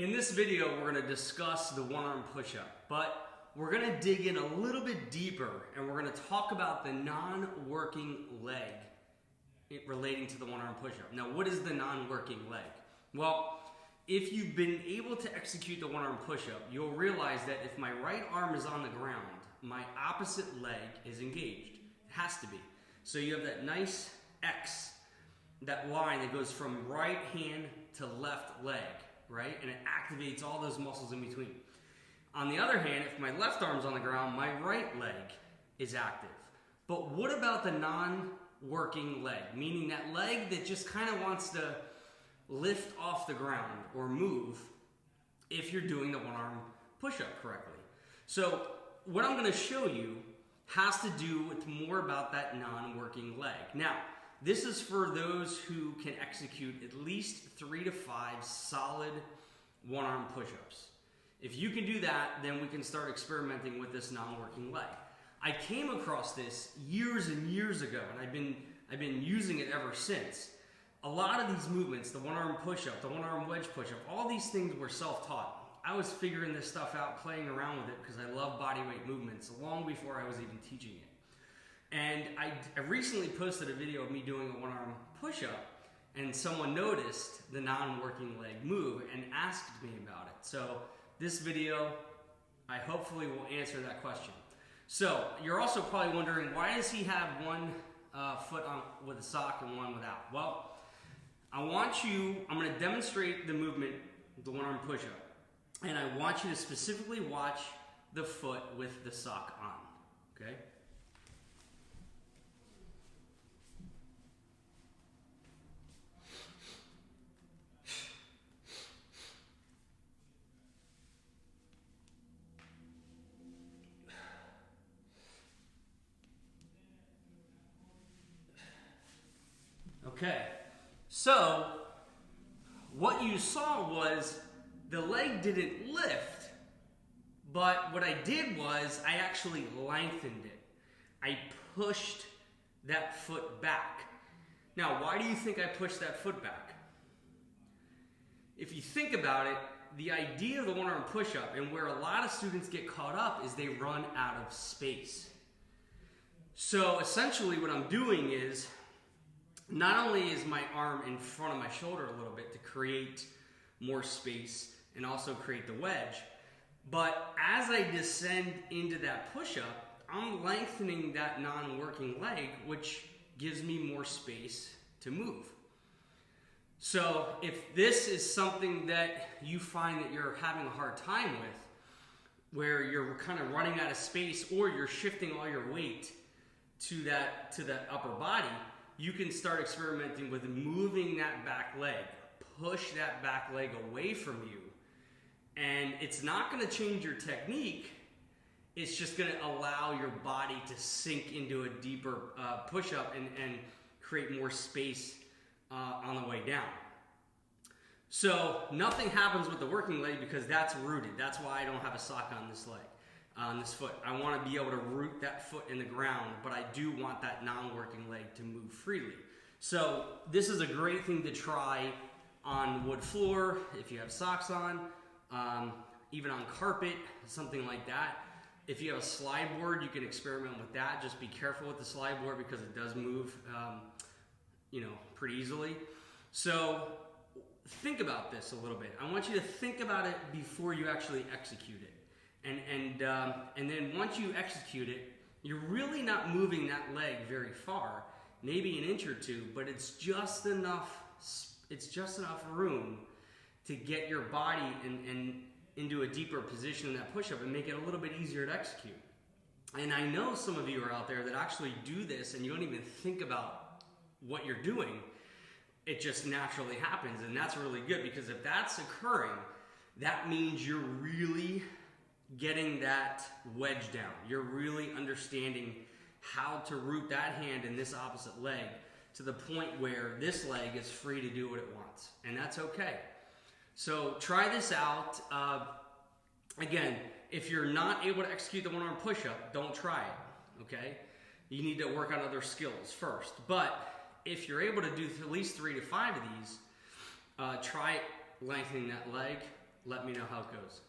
In this video, we're going to discuss the one-arm push-up, but we're going to dig in a little bit deeper and we're going to talk about the non-working leg relating to the one-arm push-up. Now, what is the non-working leg? Well, if you've been able to execute the one-arm push-up, you'll realize that if my right arm is on the ground, my opposite leg is engaged. It has to be. So you have that nice X, that line that goes from right hand to left leg, right? And it activates all those muscles in between. On the other hand, if my left arm's on the ground, my right leg is active. But what about the non-working leg? Meaning that leg that just kind of wants to lift off the ground or move if you're doing the one-arm push-up correctly. So what I'm going to show you has to do with more about that non-working leg. Now, this is for those who can execute at least 3 to 5 solid one-arm push-ups. If you can do that, then we can start experimenting with this non-working leg. I came across this years and years ago, and I've been using it ever since. A lot of these movements, the one-arm push-up, the one-arm wedge push-up, all these things were self-taught. I was figuring this stuff out, playing around with it because I love body weight movements long before I was even teaching it. And I recently posted a video of me doing a one-arm push-up, and someone noticed the non-working leg move and asked me about it. So this video, I hopefully will answer that question. So you're also probably wondering, why does he have one foot on with a sock and one without? Well, I'm going to demonstrate the movement, the one-arm push-up, and I want you to specifically watch the foot with the sock on, okay? Okay, so what you saw was the leg didn't lift, but what I did was I actually lengthened it. I pushed that foot back. Now, why do you think I pushed that foot back? If you think about it, the idea of the one-arm push-up and where a lot of students get caught up is they run out of space. So essentially what I'm doing is, not only is my arm in front of my shoulder a little bit to create more space and also create the wedge, but as I descend into that push-up, I'm lengthening that non-working leg, which gives me more space to move. So if this is something that you find that you're having a hard time with, where you're kind of running out of space or you're shifting all your weight to that upper body, you can start experimenting with moving that back leg. Push that back leg away from you. And it's not going to change your technique. It's just going to allow your body to sink into a deeper push-up and create more space on the way down. So nothing happens with the working leg because that's rooted. That's why I don't have a sock on this leg. On this foot. I want to be able to root that foot in the ground, but I do want that non-working leg to move freely. So this is a great thing to try on wood floor, if you have socks on, even on carpet, something like that. If you have a slide board, you can experiment with that. Just be careful with the slide board because it does move, pretty easily. So think about this a little bit. I want you to think about it before you actually execute it. And then once you execute it, you're really not moving that leg very far, maybe an inch or two, but it's just enough room to get your body into a deeper position in that push-up and make it a little bit easier to execute. And I know some of you are out there that actually do this and you don't even think about what you're doing. It just naturally happens, and that's really good, because if that's occurring, that means you're really getting that wedge down. You're really understanding how to root that hand in this opposite leg to the point where this leg is free to do what it wants, and that's okay. So try this out. Again, if you're not able to execute the one-arm push-up, don't try it, okay? You need to work on other skills first. But if you're able to do at least 3 to 5 of these, try lengthening that leg let me know how it goes.